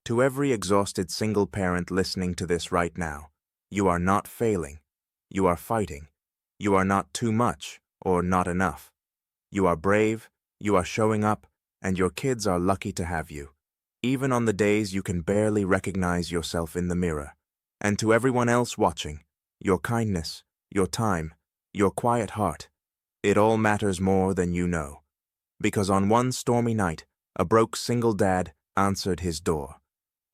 To every exhausted single parent listening to this right now, you are not failing. You are fighting. You are not too much or not enough. You are brave, you are showing up, and your kids are lucky to have you, even on the days you can barely recognize yourself in the mirror. And to everyone else watching, your kindness, your time, your quiet heart, it all matters more than you know. Because on one stormy night, a broke single dad answered his door.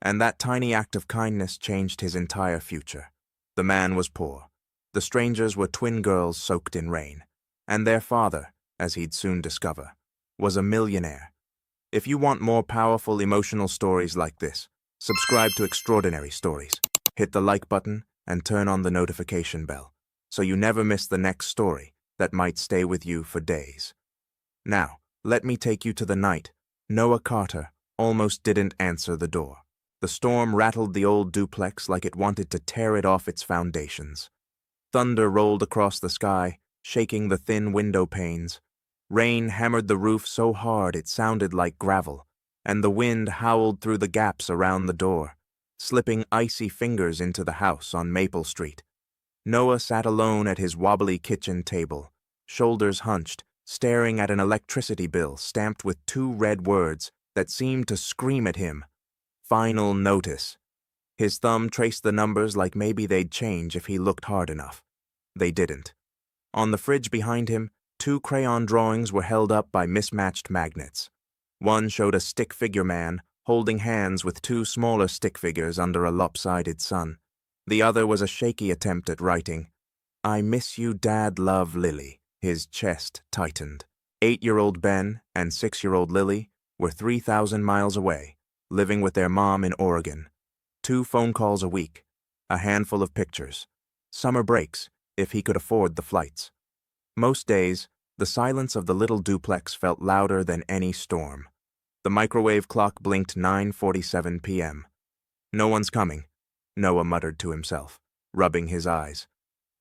And that tiny act of kindness changed his entire future. The man was poor. The strangers were twin girls soaked in rain. And their father, as he'd soon discover, was a millionaire. If you want more powerful emotional stories like this, subscribe to Extraordinary Stories. Hit the like button and turn on the notification bell, so you never miss the next story that might stay with you for days. Now, let me take you to the night Noah Carter almost didn't answer the door. The storm rattled the old duplex like it wanted to tear it off its foundations. Thunder rolled across the sky, shaking the thin window panes. Rain hammered the roof so hard it sounded like gravel, and the wind howled through the gaps around the door, slipping icy fingers into the house on Maple Street. Noah sat alone at his wobbly kitchen table, shoulders hunched, staring at an electricity bill stamped with two red words that seemed to scream at him. Final notice. His thumb traced the numbers like maybe they'd change if he looked hard enough. They didn't. On the fridge behind him, two crayon drawings were held up by mismatched magnets. One showed a stick figure man holding hands with two smaller stick figures under a lopsided sun. The other was a shaky attempt at writing, "I miss you, Dad, love, Lily." His chest tightened. 8-year-old Ben and 6-year-old Lily were 3,000 miles away, living with their mom in Oregon. 2 phone calls a week, a handful of pictures, summer breaks if he could afford the flights. Most days, the silence of the little duplex felt louder than any storm. The microwave clock blinked 9:47 p.m. "No one's coming," Noah muttered to himself, rubbing his eyes.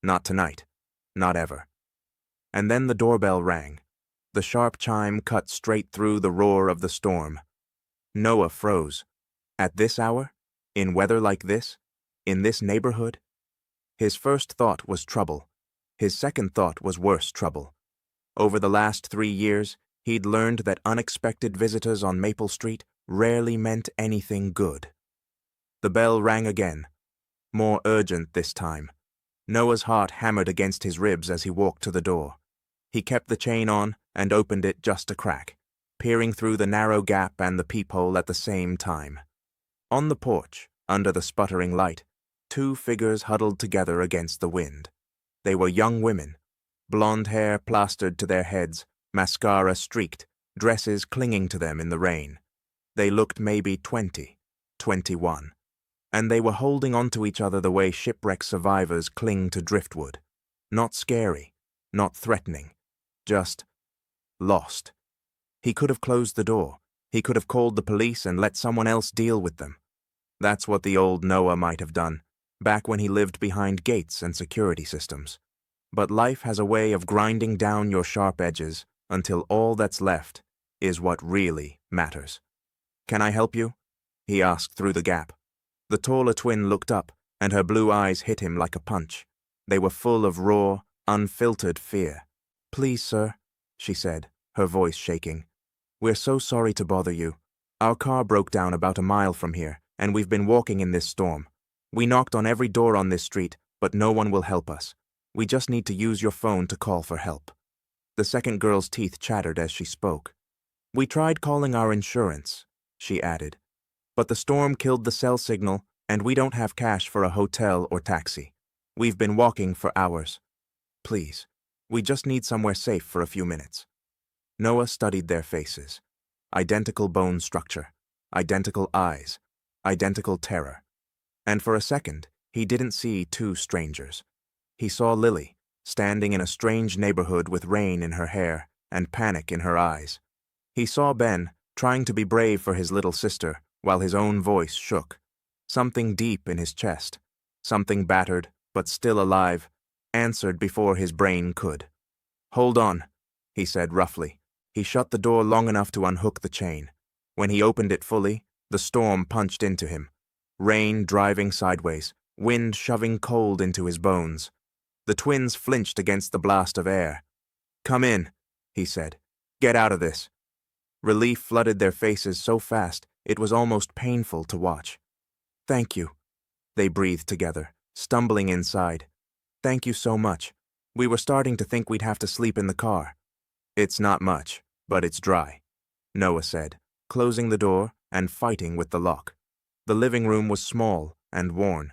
"Not tonight. Not ever." And then the doorbell rang. The sharp chime cut straight through the roar of the storm. Noah froze. At this hour? In weather like this? In this neighborhood? His first thought was trouble. His second thought was worse trouble. Over the last 3 years, he'd learned that unexpected visitors on Maple Street rarely meant anything good. The bell rang again, more urgent this time. Noah's heart hammered against his ribs as he walked to the door. He kept the chain on and opened it just a crack, peering through the narrow gap and the peephole at the same time. On the porch, under the sputtering light, 2 figures huddled together against the wind. They were young women, blonde hair plastered to their heads, mascara streaked, dresses clinging to them in the rain. They looked maybe 20, 21, and they were holding onto each other the way shipwreck survivors cling to driftwood. Not scary, not threatening, just lost. He could have closed the door. He could have called the police and let someone else deal with them. That's what the old Noah might have done, back when he lived behind gates and security systems. But life has a way of grinding down your sharp edges until all that's left is what really matters. "Can I help you?" he asked through the gap. The taller twin looked up, and her blue eyes hit him like a punch. They were full of raw, unfiltered fear. "Please, sir," she said, her voice shaking. "We're so sorry to bother you. Our car broke down about a mile from here, and we've been walking in this storm. We knocked on every door on this street, but no one will help us. We just need to use your phone to call for help." The second girl's teeth chattered as she spoke. "We tried calling our insurance," she added, "but the storm killed the cell signal, and we don't have cash for a hotel or taxi. We've been walking for hours. Please, we just need somewhere safe for a few minutes." Noah studied their faces. Identical bone structure, identical eyes, identical terror. And for a second, he didn't see 2 strangers. He saw Lily, standing in a strange neighborhood with rain in her hair and panic in her eyes. He saw Ben, trying to be brave for his little sister, while his own voice shook. Something deep in his chest, something battered, but still alive, answered before his brain could. "Hold on," he said roughly. He shut the door long enough to unhook the chain. When he opened it fully, The storm punched into him. Rain driving sideways, wind shoving cold into his bones. The twins flinched against the blast of air. "Come in," he said. "Get out of this." Relief flooded their faces so fast it was almost painful to watch. "Thank you," they breathed together, stumbling inside. "Thank you so much. We were starting to think we'd have to sleep in the car." "It's not much, but it's dry," Noah said, closing the door and fighting with the lock. The living room was small and worn.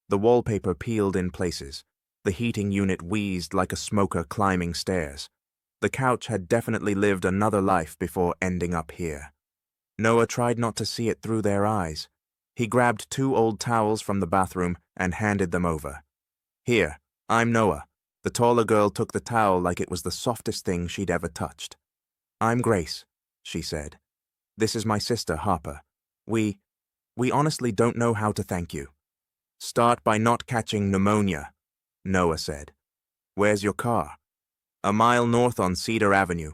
The wallpaper peeled in places. The heating unit wheezed like a smoker climbing stairs. The couch had definitely lived another life before ending up here. Noah tried not to see it through their eyes. He grabbed 2 old towels from the bathroom and handed them over. "Here, I'm Noah." The taller girl took the towel like it was the softest thing she'd ever touched. "I'm Grace," she said. "This is my sister, Harper. We honestly don't know how to thank you." "Start by not catching pneumonia," Noah said. "Where's your car?" "A mile north on Cedar Avenue,"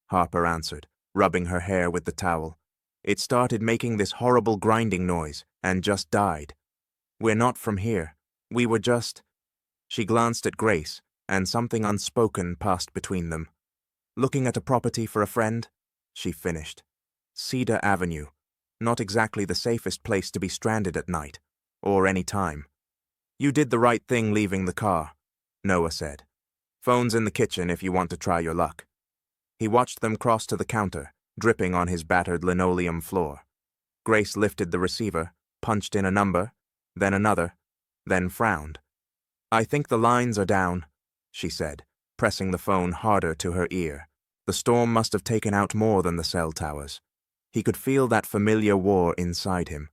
Harper answered, rubbing her hair with the towel. "It started making this horrible grinding noise and just died. We're not from here. We were just—" She glanced at Grace, and something unspoken passed between them. "Looking at a property for a friend," she finished. "Cedar Avenue. Not exactly the safest place to be stranded at night, or any time." "You did the right thing leaving the car," Noah said. "Phone's in the kitchen if you want to try your luck." He watched them cross to the counter, dripping on his battered linoleum floor. Grace lifted the receiver, punched in a number, then another, then frowned. "I think the lines are down," she said, pressing the phone harder to her ear. The storm must have taken out more than the cell towers. He could feel that familiar war inside him.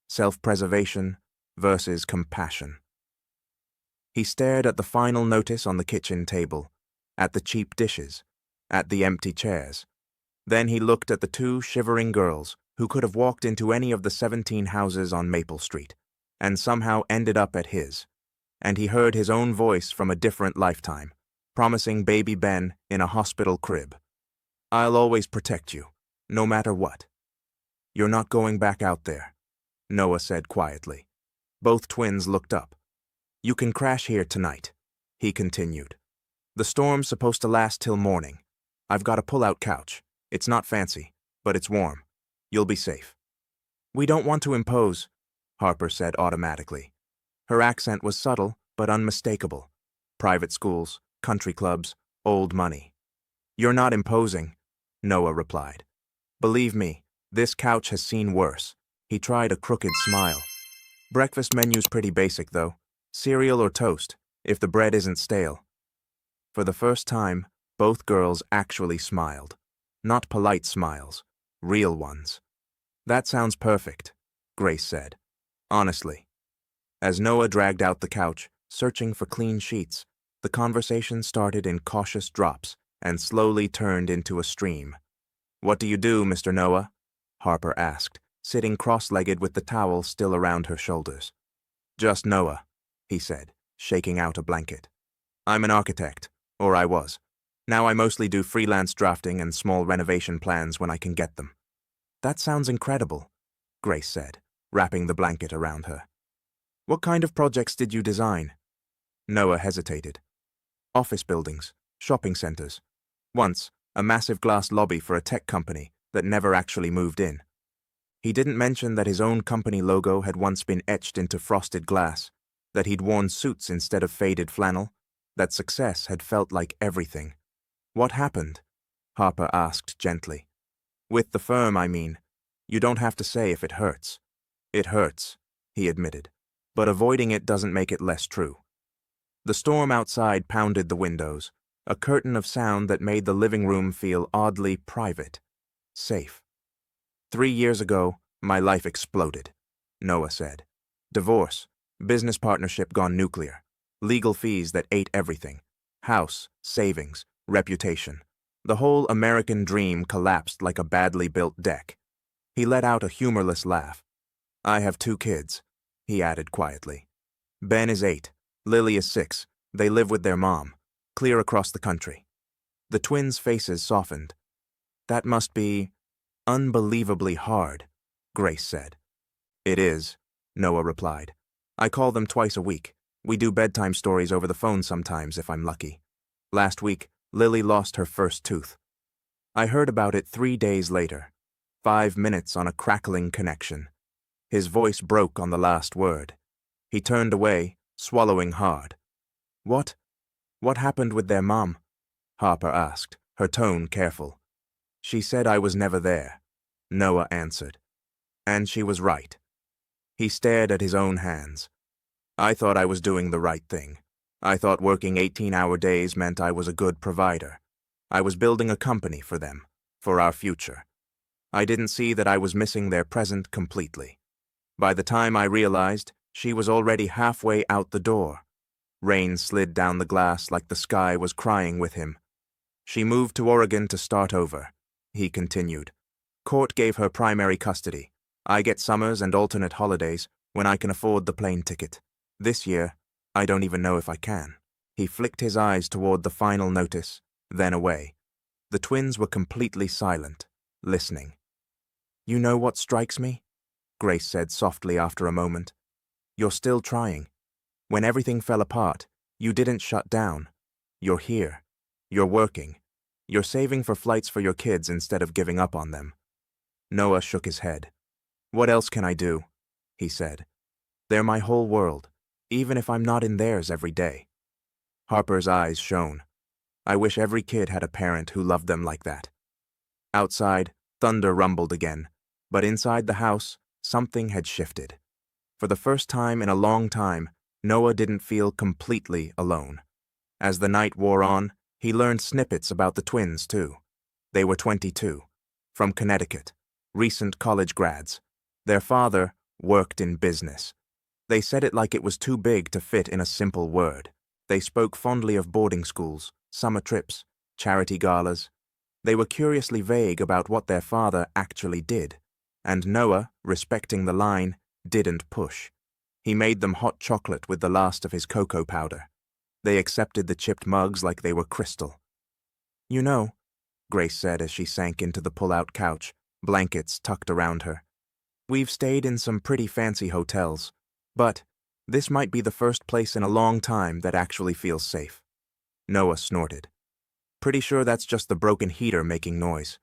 Self-preservation versus compassion. He stared at the final notice on the kitchen table, at the cheap dishes, at the empty chairs. Then he looked at the 2 shivering girls who could have walked into any of the 17 houses on Maple Street, and somehow ended up at his. And he heard his own voice from a different lifetime, promising baby Ben in a hospital crib. "I'll always protect you, no matter what." "You're not going back out there," Noah said quietly. Both twins looked up. "You can crash here tonight," he continued. "The storm's supposed to last till morning. I've got a pull-out couch. It's not fancy, but it's warm. You'll be safe." "We don't want to impose," Harper said automatically. Her accent was subtle but unmistakable. Private schools, country clubs, old money. "You're not imposing," Noah replied. "Believe me, this couch has seen worse." He tried a crooked smile. "Breakfast menu's pretty basic, though. Cereal or toast, if the bread isn't stale." For the first time, both girls actually smiled. Not polite smiles, real ones. "That sounds perfect," Grace said. "Honestly." As Noah dragged out the couch, searching for clean sheets, the conversation started in cautious drops and slowly turned into a stream. "What do you do, Mr. Noah?" Harper asked, sitting cross-legged with the towel still around her shoulders. "Just Noah," he said, shaking out a blanket. "I'm an architect, or I was. Now I mostly do freelance drafting and small renovation plans when I can get them." "That sounds incredible," Grace said, wrapping the blanket around her. "What kind of projects did you design?" Noah hesitated. "Office buildings, shopping centers. Once, a massive glass lobby for a tech company that never actually moved in." He didn't mention that his own company logo had once been etched into frosted glass, that he'd worn suits instead of faded flannel, that success had felt like everything. "What happened?" Harper asked gently. "With the firm, I mean. You don't have to say if it hurts." "It hurts," he admitted, "but avoiding it doesn't make it less true." The storm outside pounded the windows, a curtain of sound that made the living room feel oddly private, safe. 3 years ago, my life exploded, Noah said. Divorce, business partnership gone nuclear, legal fees that ate everything, house, savings, reputation. The whole American dream collapsed like a badly built deck. He let out a humorless laugh. "I have 2 kids," he added quietly. "Ben is 8, Lily is 6. They live with their mom, clear across the country." The twins' faces softened. "That must be unbelievably hard," Grace said. It is, Noah replied. I call them twice a week. We do bedtime stories over the phone sometimes if I'm lucky. Last week, Lily lost her first tooth. I heard about it 3 days later. 5 minutes on a crackling connection. His voice broke on the last word. He turned away, swallowing hard. What happened with their mom? Harper asked, her tone careful. She said I was never there, Noah answered. And she was right. He stared at his own hands. I thought I was doing the right thing. I thought working 18-hour days meant I was a good provider. I was building a company for them, for our future. I didn't see that I was missing their present completely. By the time I realized, she was already halfway out the door. Rain slid down the glass like the sky was crying with him. She moved to Oregon to start over, he continued. Court gave her primary custody. I get summers and alternate holidays when I can afford the plane ticket. This year, I don't even know if I can. He flicked his eyes toward the final notice, then away. The twins were completely silent, listening. You know what strikes me? Grace said softly after a moment. You're still trying. When everything fell apart, you didn't shut down. You're here. You're working. You're saving for flights for your kids instead of giving up on them. Noah shook his head. What else can I do? He said. They're my whole world, even if I'm not in theirs every day. Harper's eyes shone. I wish every kid had a parent who loved them like that. Outside, thunder rumbled again, but inside the house, something had shifted. For the first time in a long time, Noah didn't feel completely alone. As the night wore on, he learned snippets about the twins, too. They were 22, from Connecticut, recent college grads. Their father worked in business. They said it like it was too big to fit in a simple word. They spoke fondly of boarding schools, summer trips, charity galas. They were curiously vague about what their father actually did, and Noah, respecting the line, didn't push. He made them hot chocolate with the last of his cocoa powder. They accepted the chipped mugs like they were crystal. You know, Grace said as she sank into the pull-out couch, blankets tucked around her. We've stayed in some pretty fancy hotels, but this might be the first place in a long time that actually feels safe. Noah snorted. Pretty sure that's just the broken heater making noise.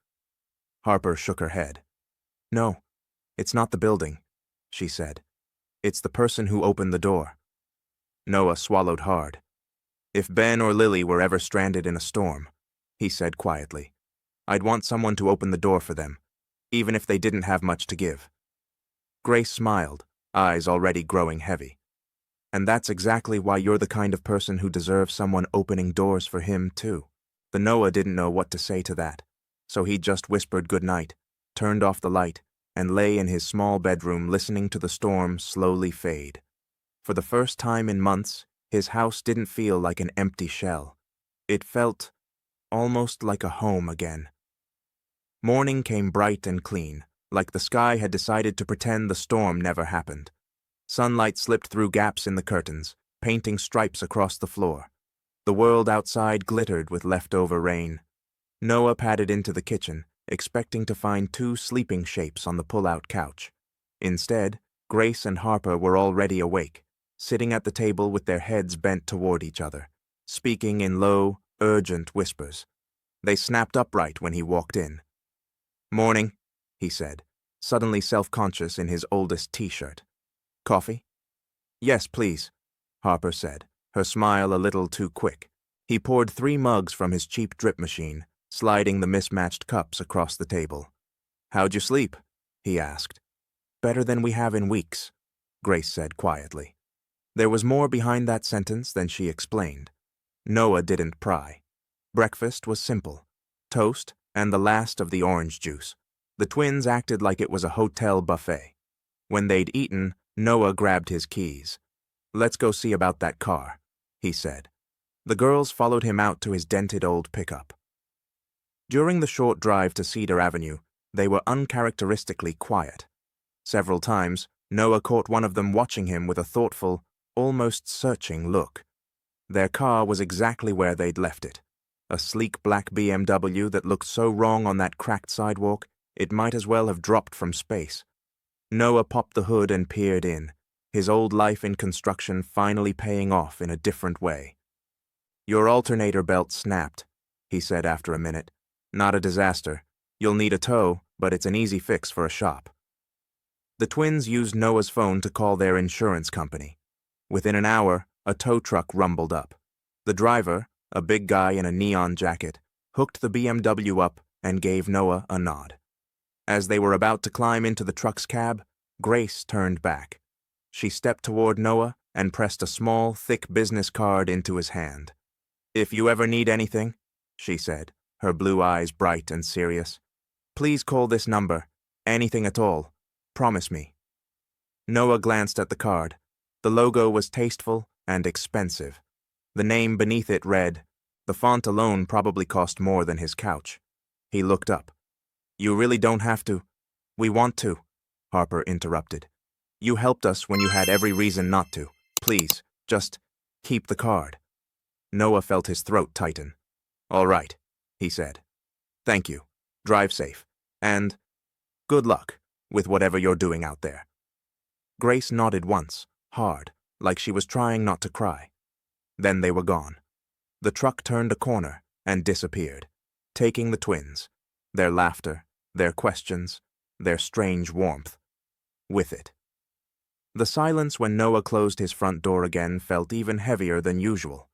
Harper shook her head. No, it's not the building, she said. It's the person who opened the door. Noah swallowed hard. If Ben or Lily were ever stranded in a storm, he said quietly, I'd want someone to open the door for them, even if they didn't have much to give. Grace smiled, eyes already growing heavy. And that's exactly why you're the kind of person who deserves someone opening doors for him, too. The Noah didn't know what to say to that, so he just whispered goodnight, turned off the light, and lay in his small bedroom listening to the storm slowly fade. For the first time in months, his house didn't feel like an empty shell. It felt almost like a home again. Morning came bright and clean, like the sky had decided to pretend the storm never happened. Sunlight slipped through gaps in the curtains, painting stripes across the floor. The world outside glittered with leftover rain. Noah padded into the kitchen, expecting to find 2 sleeping shapes on the pull-out couch. Instead, Grace and Harper were already awake, sitting at the table with their heads bent toward each other, speaking in low, urgent whispers. They snapped upright when he walked in. Morning, he said, suddenly self-conscious in his oldest t-shirt. Coffee? Yes, please, Harper said, her smile a little too quick. He poured 3 mugs from his cheap drip machine, sliding the mismatched cups across the table. How'd you sleep? He asked. Better than we have in weeks, Grace said quietly. There was more behind that sentence than she explained. Noah didn't pry. Breakfast was simple. Toast and the last of the orange juice. The twins acted like it was a hotel buffet. When they'd eaten, Noah grabbed his keys. Let's go see about that car, he said. The girls followed him out to his dented old pickup. During the short drive to Cedar Avenue, they were uncharacteristically quiet. Several times, Noah caught one of them watching him with a thoughtful, almost searching look. Their car was exactly where they'd left it. A sleek black BMW that looked so wrong on that cracked sidewalk, it might as well have dropped from space. Noah popped the hood and peered in, his old life in construction finally paying off in a different way. "Your alternator belt snapped," he said after a minute. "Not a disaster. You'll need a tow, but it's an easy fix for a shop." The twins used Noah's phone to call their insurance company. Within an hour, a tow truck rumbled up. The driver, a big guy in a neon jacket, hooked the BMW up and gave Noah a nod. As they were about to climb into the truck's cab, Grace turned back. She stepped toward Noah and pressed a small, thick business card into his hand. "If you ever need anything," she said, her blue eyes bright and serious, "please call this number. Anything at all. Promise me." Noah glanced at the card. The logo was tasteful and expensive. The name beneath it read, the font alone probably cost more than his couch. He looked up. "You really don't have to." "We want to," Harper interrupted. "You helped us when you had every reason not to. Please, just keep the card." Noah felt his throat tighten. "All right," he said. "Thank you. Drive safe. And good luck with whatever you're doing out there." Grace nodded once, hard, like she was trying not to cry. Then they were gone. The truck turned a corner and disappeared, taking the twins, their laughter, their questions, their strange warmth, with it. The silence when Noah closed his front door again felt even heavier than usual.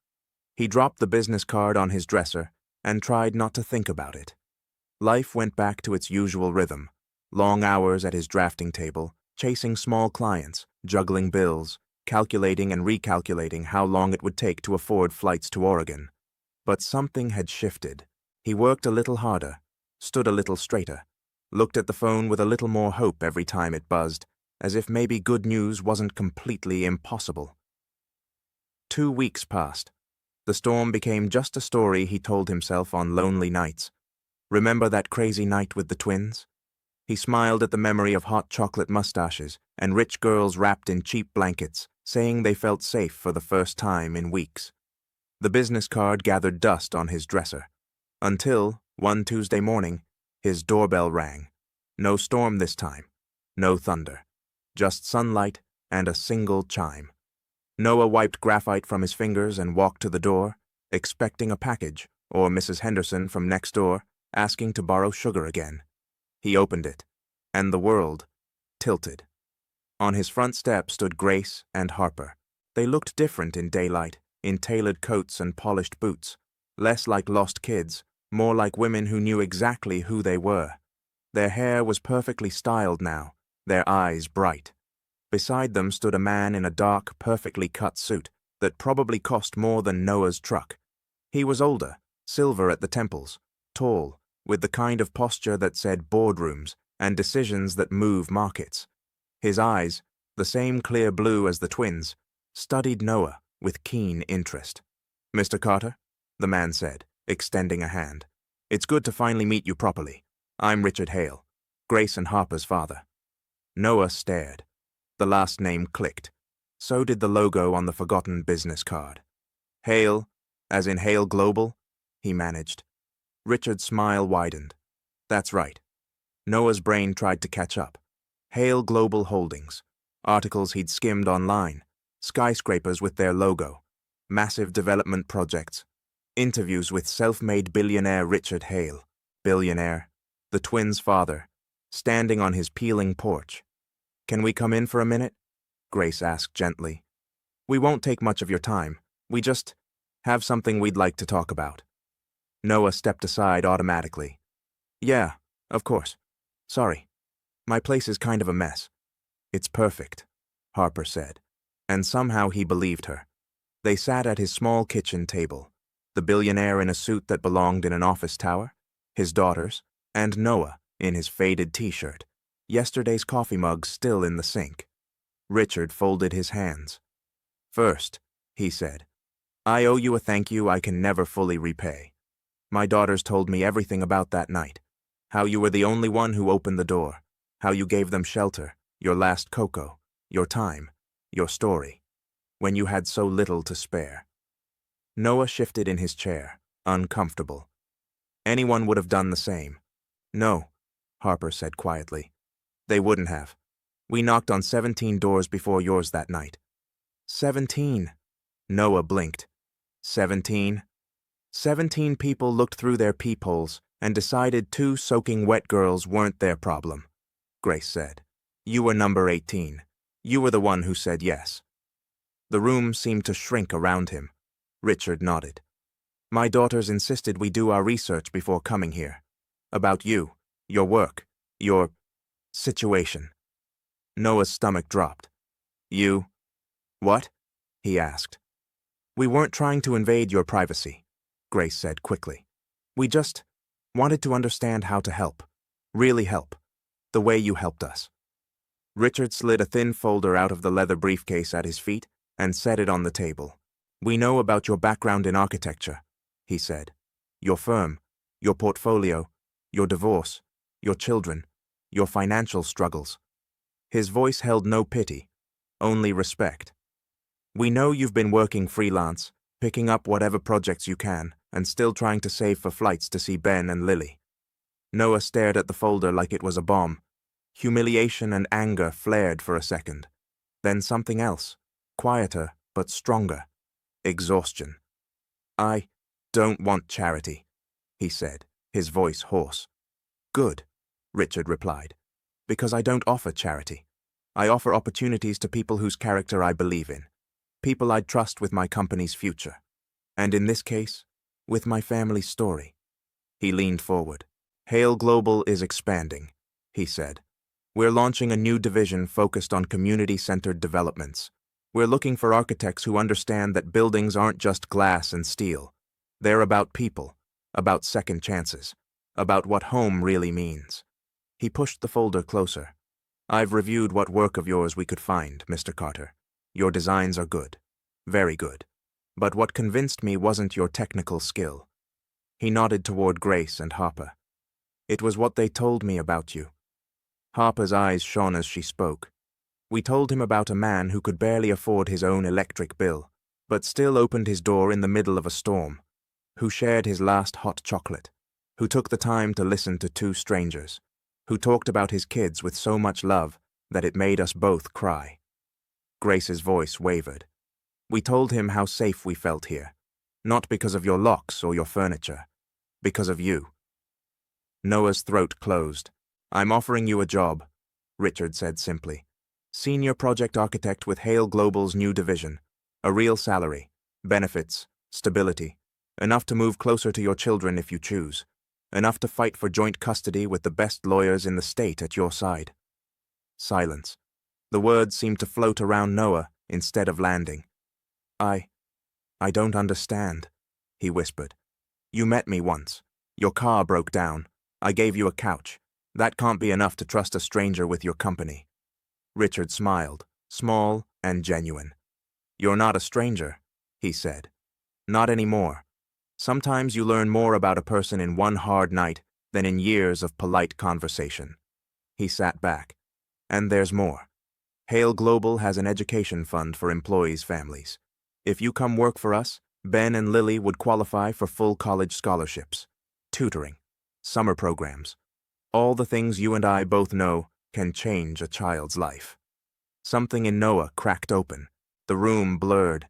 He dropped the business card on his dresser and tried not to think about it. Life went back to its usual rhythm, long hours at his drafting table, chasing small clients, juggling bills, calculating and recalculating how long it would take to afford flights to Oregon. But something had shifted. He worked a little harder, stood a little straighter, looked at the phone with a little more hope every time it buzzed, as if maybe good news wasn't completely impossible. 2 weeks passed. The storm became just a story he told himself on lonely nights. Remember that crazy night with the twins? He smiled at the memory of hot chocolate mustaches and rich girls wrapped in cheap blankets, saying they felt safe for the first time in weeks. The business card gathered dust on his dresser. Until, one Tuesday morning, his doorbell rang. No storm this time. No thunder. Just sunlight and a single chime. Noah wiped graphite from his fingers and walked to the door, expecting a package, or Mrs. Henderson from next door, asking to borrow sugar again. He opened it, and the world tilted. On his front step stood Grace and Harper. They looked different in daylight, in tailored coats and polished boots, less like lost kids, more like women who knew exactly who they were. Their hair was perfectly styled now, their eyes bright. Beside them stood a man in a dark, perfectly cut suit that probably cost more than Noah's truck. He was older, silver at the temples, tall, with the kind of posture that said boardrooms and decisions that move markets. His eyes, the same clear blue as the twins, studied Noah with keen interest. "Mr. Carter," the man said, extending a hand. "It's good to finally meet you properly. I'm Richard Hale, Grace and Harper's father." Noah stared. The last name clicked. So did the logo on the forgotten business card. "Hale, as in Hale Global?" he managed. Richard's smile widened. "That's right." Noah's brain tried to catch up. Hale Global Holdings. Articles he'd skimmed online. Skyscrapers with their logo. Massive development projects. Interviews with self-made billionaire Richard Hale. Billionaire. The twins' father. Standing on his peeling porch. "Can we come in for a minute?" Grace asked gently. "We won't take much of your time. We just have something we'd like to talk about." Noah stepped aside automatically. "Yeah, of course. Sorry. My place is kind of a mess." "It's perfect," Harper said, and somehow he believed her. They sat at his small kitchen table, the billionaire in a suit that belonged in an office tower, his daughters, and Noah in his faded t-shirt, yesterday's coffee mug still in the sink. Richard folded his hands. "First," he said, "I owe you a thank you I can never fully repay. My daughters told me everything about that night, how you were the only one who opened the door, how you gave them shelter, your last cocoa, your time, your story, when you had so little to spare." Noah shifted in his chair, uncomfortable. "Anyone would have done the same." "No," Harper said quietly. "They wouldn't have. We knocked on 17 doors before yours that night. 17. Noah blinked. 17. 17 people looked through their peepholes and decided 2 soaking wet girls weren't their problem, Grace said. You were number 18. You were the one who said yes. The room seemed to shrink around him. Richard nodded. My daughters insisted we do our research before coming here. About you, your work, your situation. Noah's stomach dropped. You? What? He asked. We weren't trying to invade your privacy, Grace said quickly. We just wanted to understand how to help. Really help. The way you helped us. Richard slid a thin folder out of the leather briefcase at his feet and set it on the table. We know about your background in architecture, he said. Your firm, your portfolio, your divorce, your children, your financial struggles. His voice held no pity, only respect. We know you've been working freelance, picking up whatever projects you can, and still trying to save for flights to see Ben and Lily. Noah stared at the folder like it was a bomb. Humiliation and anger flared for a second. Then something else, quieter but stronger. Exhaustion. I don't want charity, he said, his voice hoarse. Good, Richard replied, because I don't offer charity. I offer opportunities to people whose character I believe in, people I'd trust with my company's future, and in this case, with my family's story. He leaned forward. Hale Global is expanding, he said. We're launching a new division focused on community-centered developments. We're looking for architects who understand that buildings aren't just glass and steel. They're about people, about second chances, about what home really means. He pushed the folder closer. I've reviewed what work of yours we could find, Mr. Carter. Your designs are good. Very good. But what convinced me wasn't your technical skill. He nodded toward Grace and Harper. It was what they told me about you. Harper's eyes shone as she spoke. We told him about a man who could barely afford his own electric bill, but still opened his door in the middle of a storm, who shared his last hot chocolate, who took the time to listen to 2 strangers, who talked about his kids with so much love that it made us both cry. Grace's voice wavered. We told him how safe we felt here, not because of your locks or your furniture, because of you. Noah's throat closed. I'm offering you a job, Richard said simply. Senior project architect with Hale Global's new division. A real salary, benefits, stability. Enough to move closer to your children if you choose. Enough to fight for joint custody with the best lawyers in the state at your side. Silence. The words seemed to float around Noah instead of landing. I don't understand, he whispered. You met me once. Your car broke down. I gave you a couch. That can't be enough to trust a stranger with your company. Richard smiled, small and genuine. You're not a stranger, he said. Not anymore. Sometimes you learn more about a person in one hard night than in years of polite conversation. He sat back. And there's more. Hale Global has an education fund for employees' families. If you come work for us, Ben and Lily would qualify for full college scholarships, tutoring, summer programs, all the things you and I both know can change a child's life. Something in Noah cracked open. The room blurred.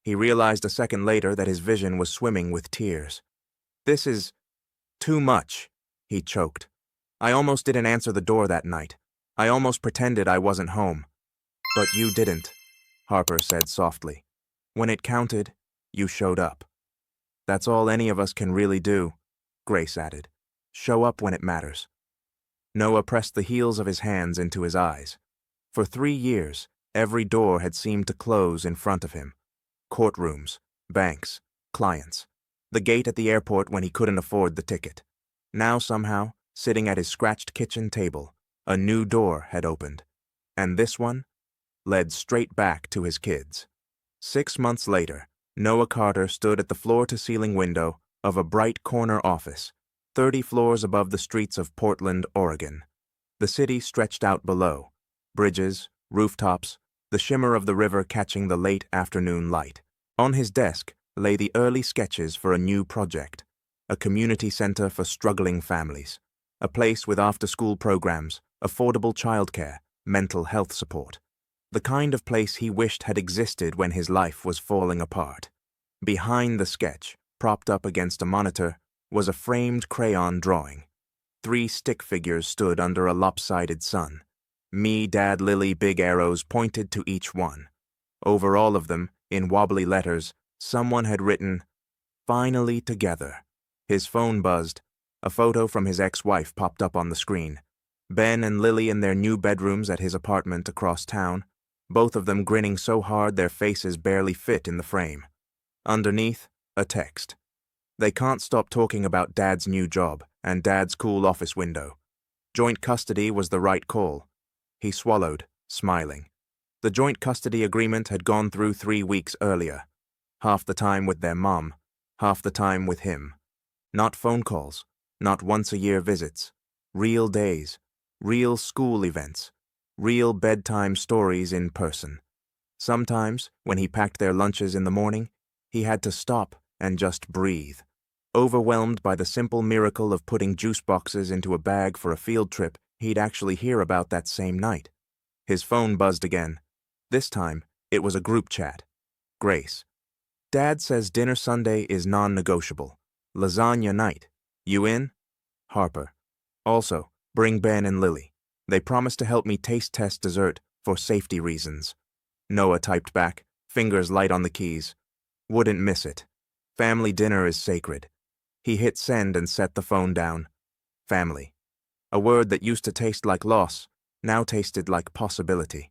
He realized a second later that his vision was swimming with tears. This is too much, he choked. I almost didn't answer the door that night. I almost pretended I wasn't home. But you didn't, Harper said softly. When it counted, you showed up. That's all any of us can really do, Grace added. Show up when it matters. Noah pressed the heels of his hands into his eyes. For 3 years, every door had seemed to close in front of him. Courtrooms, banks, clients, the gate at the airport when he couldn't afford the ticket. Now somehow, sitting at his scratched kitchen table, a new door had opened. And this one led straight back to his kids. 6 months later, Noah Carter stood at the floor-to-ceiling window of a bright corner office, 30 floors above the streets of Portland, Oregon. The city stretched out below. Bridges, rooftops, the shimmer of the river catching the late afternoon light. On his desk lay the early sketches for a new project, a community center for struggling families, a place with after-school programs, affordable childcare, mental health support. The kind of place he wished had existed when his life was falling apart. Behind the sketch, propped up against a monitor, was a framed crayon drawing. 3 stick figures stood under a lopsided sun. Me, Dad, Lily, big arrows pointed to each one. Over all of them, in wobbly letters, someone had written, "Finally together." His phone buzzed. A photo from his ex-wife popped up on the screen. Ben and Lily in their new bedrooms at his apartment across town, both of them grinning so hard their faces barely fit in the frame. Underneath, a text. "They can't stop talking about Dad's new job and Dad's cool office window. Joint custody was the right call." He swallowed, smiling. The joint custody agreement had gone through 3 weeks earlier. Half the time with their mom, half the time with him. Not phone calls, not once-a-year visits. Real days, real school events, real bedtime stories in person. Sometimes, when he packed their lunches in the morning, he had to stop and just breathe. Overwhelmed by the simple miracle of putting juice boxes into a bag for a field trip he'd actually hear about that same night. His phone buzzed again. This time, it was a group chat. Grace. "Dad says dinner Sunday is non-negotiable. Lasagna night. You in?" Harper. "Also, bring Ben and Lily. They promised to help me taste test dessert for safety reasons." Noah typed back, fingers light on the keys. "Wouldn't miss it. Family dinner is sacred." He hit send and set the phone down. Family. A word that used to taste like loss, now tasted like possibility.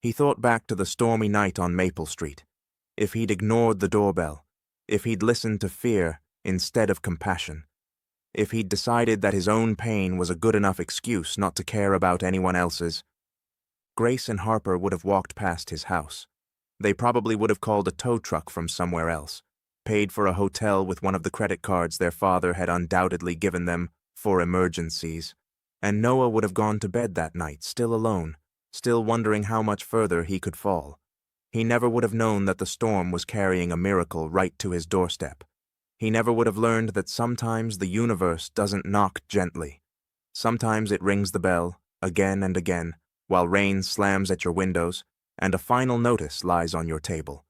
He thought back to the stormy night on Maple Street. If he'd ignored the doorbell, if he'd listened to fear instead of compassion, if he'd decided that his own pain was a good enough excuse not to care about anyone else's, Grace and Harper would have walked past his house. They probably would have called a tow truck from somewhere else, paid for a hotel with one of the credit cards their father had undoubtedly given them for emergencies, and Noah would have gone to bed that night, still alone, still wondering how much further he could fall. He never would have known that the storm was carrying a miracle right to his doorstep. He never would have learned that sometimes the universe doesn't knock gently. Sometimes it rings the bell, again and again, while rain slams at your windows, and a final notice lies on your table.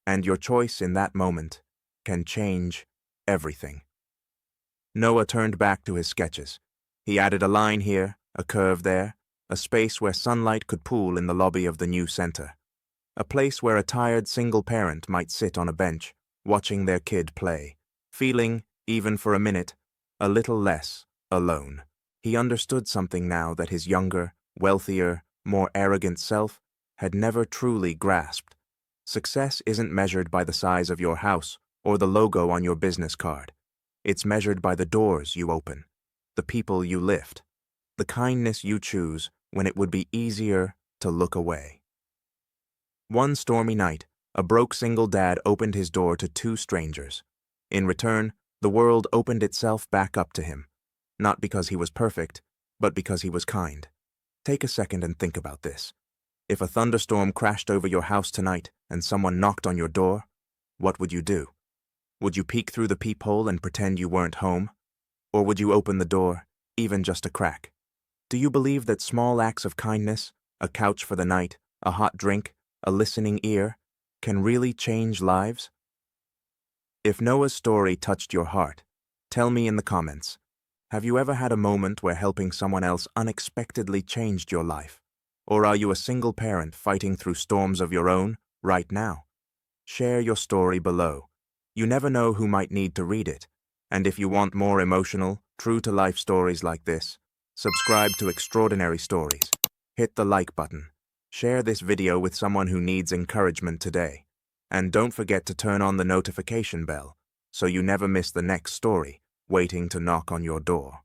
And your choice in that moment can change everything. Noah turned back to his sketches. He added a line here, a curve there, a space where sunlight could pool in the lobby of the new center. A place where a tired single parent might sit on a bench, watching their kid play, feeling, even for a minute, a little less alone. He understood something now that his younger, wealthier, more arrogant self had never truly grasped. Success isn't measured by the size of your house or the logo on your business card. It's measured by the doors you open, the people you lift, the kindness you choose when it would be easier to look away. One stormy night, a broke single dad opened his door to 2 strangers. In return, the world opened itself back up to him, not because he was perfect, but because he was kind. Take a second and think about this. If a thunderstorm crashed over your house tonight and someone knocked on your door, what would you do? Would you peek through the peephole and pretend you weren't home? Or would you open the door, even just a crack? Do you believe that small acts of kindness, a couch for the night, a hot drink, a listening ear, can really change lives? If Noah's story touched your heart, tell me in the comments. Have you ever had a moment where helping someone else unexpectedly changed your life? Or are you a single parent fighting through storms of your own right now? Share your story below. You never know who might need to read it. And if you want more emotional, true-to-life stories like this, subscribe to Extraordinary Stories. Hit the like button. Share this video with someone who needs encouragement today. And don't forget to turn on the notification bell so you never miss the next story waiting to knock on your door.